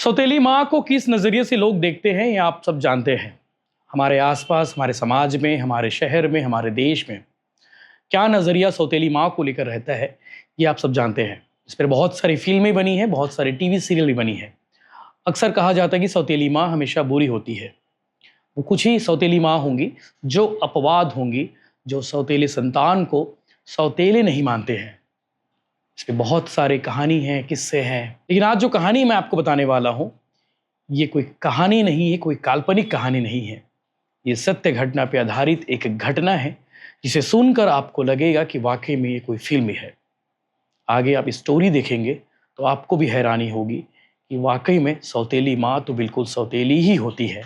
सौतेली माँ को किस नज़रिए से लोग देखते हैं ये आप सब जानते हैं। हमारे आसपास, हमारे समाज में, हमारे शहर में, हमारे देश में क्या नज़रिया सौतेली माँ को लेकर रहता है ये आप सब जानते हैं। इस पर बहुत सारी फिल्में बनी हैं, बहुत सारे टीवी सीरियल भी बनी हैं। अक्सर कहा जाता है कि सौतेली माँ हमेशा बुरी होती है। वो कुछ ही सौतेली माँ होंगी जो अपवाद होंगी, जो सौतेले संतान को सौतेले नहीं मानते हैं। इस पे बहुत सारे कहानी हैं, किस्से हैं, लेकिन आज जो कहानी मैं आपको बताने वाला हूँ ये कोई कहानी नहीं है, कोई काल्पनिक कहानी नहीं है। ये सत्य घटना पे आधारित एक घटना है जिसे सुनकर आपको लगेगा कि वाकई में ये कोई फिल्म ही है। आगे आप स्टोरी देखेंगे तो आपको भी हैरानी होगी कि वाकई में सौतेली माँ तो बिल्कुल सौतेली ही होती है।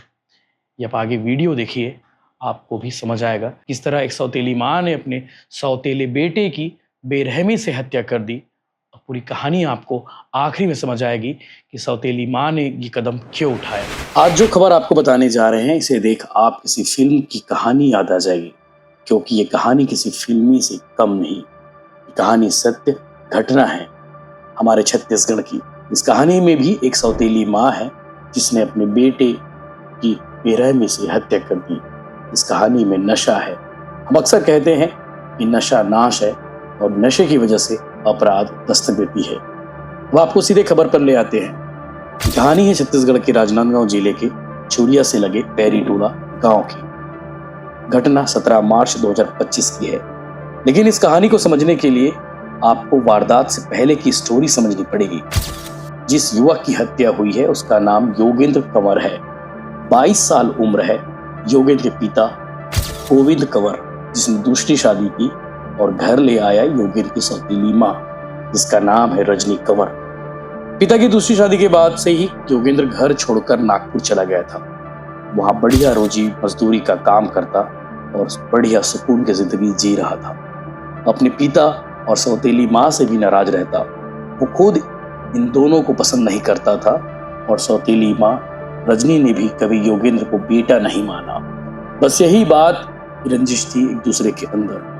ये आप आगे वीडियो देखिए, आपको भी समझ आएगा किस तरह एक सौतेली माँ ने अपने सौतेले बेटे की बेरहमी से हत्या कर दी। और पूरी कहानी आपको आखिरी में समझ आएगी कि सौतेली माँ ने ये कदम क्यों उठाया। आज जो खबर आपको बताने जा रहे हैं इसे देख आप किसी फिल्म की कहानी याद आ जाएगी, क्योंकि ये कहानी किसी फिल्मी से कम नहीं। ये कहानी सत्य घटना है हमारे छत्तीसगढ़ की। इस कहानी में भी एक सौतेली माँ है जिसने अपने बेटे की बेरहमी से हत्या कर दी। इस कहानी में नशा है। हम अक्सर कहते हैं कि नशा नाश है और नशे की वजह से अपराध दस्तक देती है। वो आपको सीधे खबर पर ले आते हैं। कहानी है छत्तीसगढ़ के राजनांदगांव जिले के चुरिया से लगे पैरीटोला गांव की। घटना 17 मार्च 2025 की है। लेकिन इस कहानी को समझने के लिए आपको वारदात से पहले की स्टोरी समझनी पड़ेगी। जिस युवक की हत्या हुई है उसका नाम योगेंद्र कंवर है। 22 साल उम्र है। योगेंद्र के पिता गोविंद कंवर, जिसने दूसरी शादी की और घर ले आया योगेंद्र की सौतेली माँ, जिसका नाम है रजनी कंवर। पिता की दूसरी शादी के बाद से ही योगेंद्र घर छोड़कर नागपुर चला गया था। वहां बढ़िया रोजी मजदूरी का काम करता और बढ़िया सुकून की जिंदगी जी रहा था। अपने पिता और सौतेली माँ से भी नाराज रहता। वो खुद इन दोनों को पसंद नहीं करता था और सौतेली माँ रजनी ने भी कभी योगेंद्र को बेटा नहीं माना। बस यही बात रंजिश थी एक दूसरे के अंदर।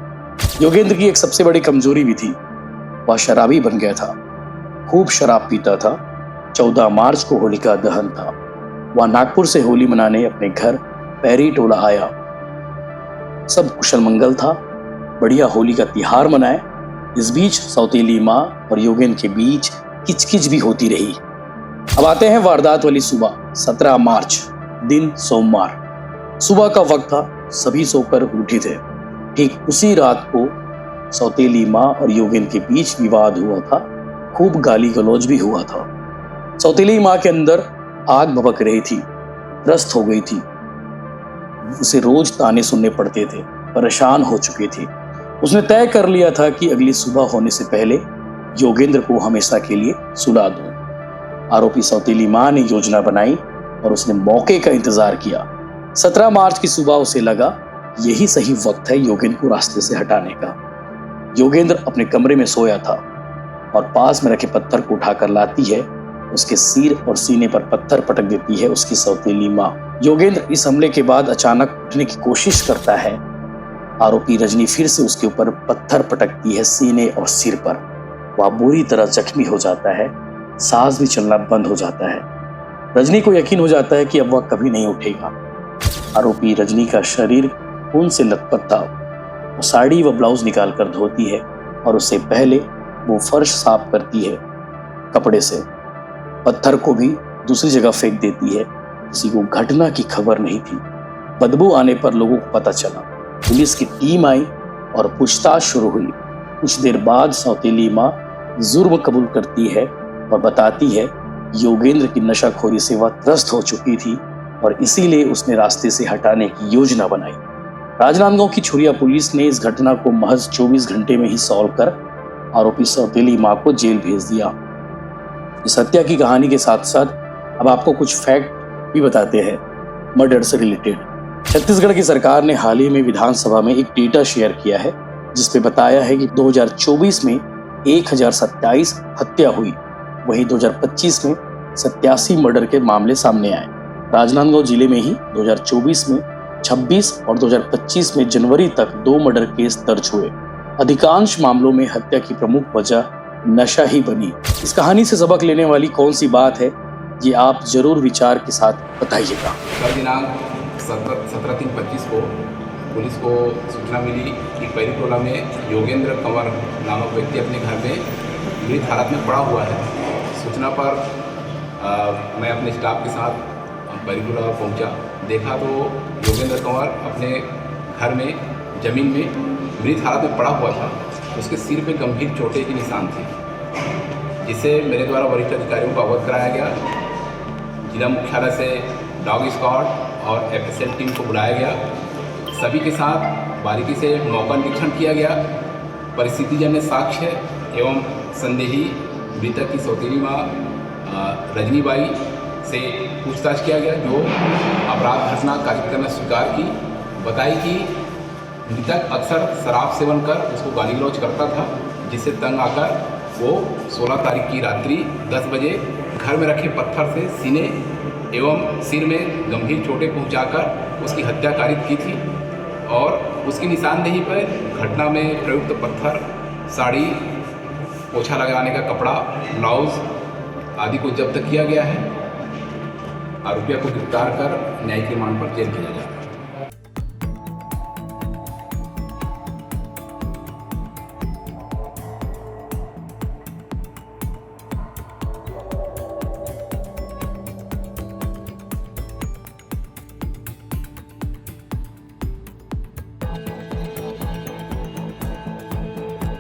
योगेंद्र की एक सबसे बड़ी कमजोरी भी थी, वह शराबी बन गया था। खूब शराब पीता था। 14 मार्च को होलिका दहन था। वह नागपुर से होली मनाने अपने घर पैरीटोला आया। सब कुशल मंगल था, बढ़िया होली का त्योहार मनाए। इस बीच सौतेली माँ और योगेंद्र के बीच किचकिच भी होती रही। अब आते हैं वारदात वाली सुबह। 17 मार्च दिन सोमवार सुबह का वक्त था। सभी सोकर उठे थे। ठीक उसी रात को सौतेली माँ और योगेंद्र के बीच विवाद हुआ था। खूब गाली गलौज भी हुआ था। सौतेली माँ के अंदर आग भभक रही थी, त्रस्त हो गई थी। उसे रोज ताने सुनने पड़ते थे, परेशान हो चुकी थी। उसने तय कर लिया था कि अगली सुबह होने से पहले योगेंद्र को हमेशा के लिए सुला दूं। आरोपी सौतेली माँ ने योजना बनाई और उसने मौके का इंतजार किया। 17 मार्च की सुबह उसे लगा यही सही वक्त है योगेंद्र को रास्ते से हटाने का। योगेंद्र अपने कमरे में सोया था और पास में रखे पत्थर को उठाकर लाती है। उसके सिर और सीने पर पत्थर पटक देती है उसकी सौतेली माँ। योगेंद्र इस हमले के बाद अचानक उठने की कोशिश करता है। आरोपी रजनी फिर से उसके ऊपर पत्थर पटकती है सीने और सिर पर। वह बुरी तरह जख्मी हो जाता है। सांस भी चलना बंद हो जाता है। रजनी को यकीन हो जाता है कि अब वह कभी नहीं उठेगा। आरोपी रजनी का शरीर खून से लथपथ था। वो साड़ी व ब्लाउज निकाल कर धोती है और उससे पहले वो फर्श साफ करती है कपड़े से। पत्थर को भी दूसरी जगह फेंक देती है। किसी को घटना की खबर नहीं थी। बदबू आने पर लोगों को पता चला। पुलिस की टीम आई और पूछताछ शुरू हुई। कुछ देर बाद सौतेली माँ जुर्म कबूल करती है और बताती है योगेंद्र की नशाखोरी से वह त्रस्त हो चुकी थी और इसीलिए उसने रास्ते से हटाने की योजना बनाई। राजनांदगांव की छुरिया पुलिस ने इस घटना को महज 24 घंटे में ही सॉल्व कर आरोपी सौतेली माँ को जेल भेज दिया। इस हत्या की कहानी के साथ साथ अब आपको कुछ फैक्ट भी बताते हैं मर्डर से रिलेटेड। छत्तीसगढ़ की सरकार ने हाल ही में विधानसभा में एक डेटा शेयर किया है जिसपे बताया है कि 2024 में 1027 हत्या हुई। वहीं 2025 में 87 मर्डर के मामले सामने आए। राजनांदगांव जिले में ही 2024 में 26 और 2025 में जनवरी तक 2 मर्डर केस दर्ज हुए। अधिकांश मामलों में हत्या की प्रमुख वजह नशा ही बनी। इस कहानी से सबक लेने वाली कौन सी बात है ये आप ज़रूर विचार के साथ बताइएगा। कल दिनांक 17/3/25 को पुलिस को सूचना मिली कि पैरीटोला में योगेंद्र कंवर नामक व्यक्ति अपने घर में मृत हालत में पड़ा हुआ है। सूचना पर मैं अपने स्टाफ के साथ पैरीटोला पहुंचा। देखा तो योगेंद्र कंवर अपने घर में ज़मीन में मृत हालत में पड़ा हुआ था। उसके सिर पे गंभीर चोटें के निशान थे, जिसे मेरे द्वारा वरिष्ठ अधिकारियों को अवगत कराया गया। जिला मुख्यालय से डॉग स्क्वाड और एफएसएल टीम को बुलाया गया। सभी के साथ बारीकी से मौका निरीक्षण किया गया। परिस्थितिजन्य साक्ष्य एवं संदेही मृतक की सौतेली माँ रजनीबाई से पूछताछ किया गया, जो अपराध घटना कारित करना स्वीकार की। बताई कि मृतक अक्सर शराब सेवन कर उसको गाली गलौज करता था, जिससे तंग आकर वो 16 तारीख की रात्रि 10 बजे घर में रखे पत्थर से सीने एवं सिर में गंभीर चोटें पहुंचाकर उसकी हत्या कारित की थी। और उसकी निशानदेही पर घटना में प्रयुक्त पत्थर, साड़ी, पोछा लगाने का कपड़ा, ब्लाउज आदि को जब्त किया गया है। आरोपियों को गिरफ्तार कर न्यायिक रिमांड पर जेल भेजा जाएगा।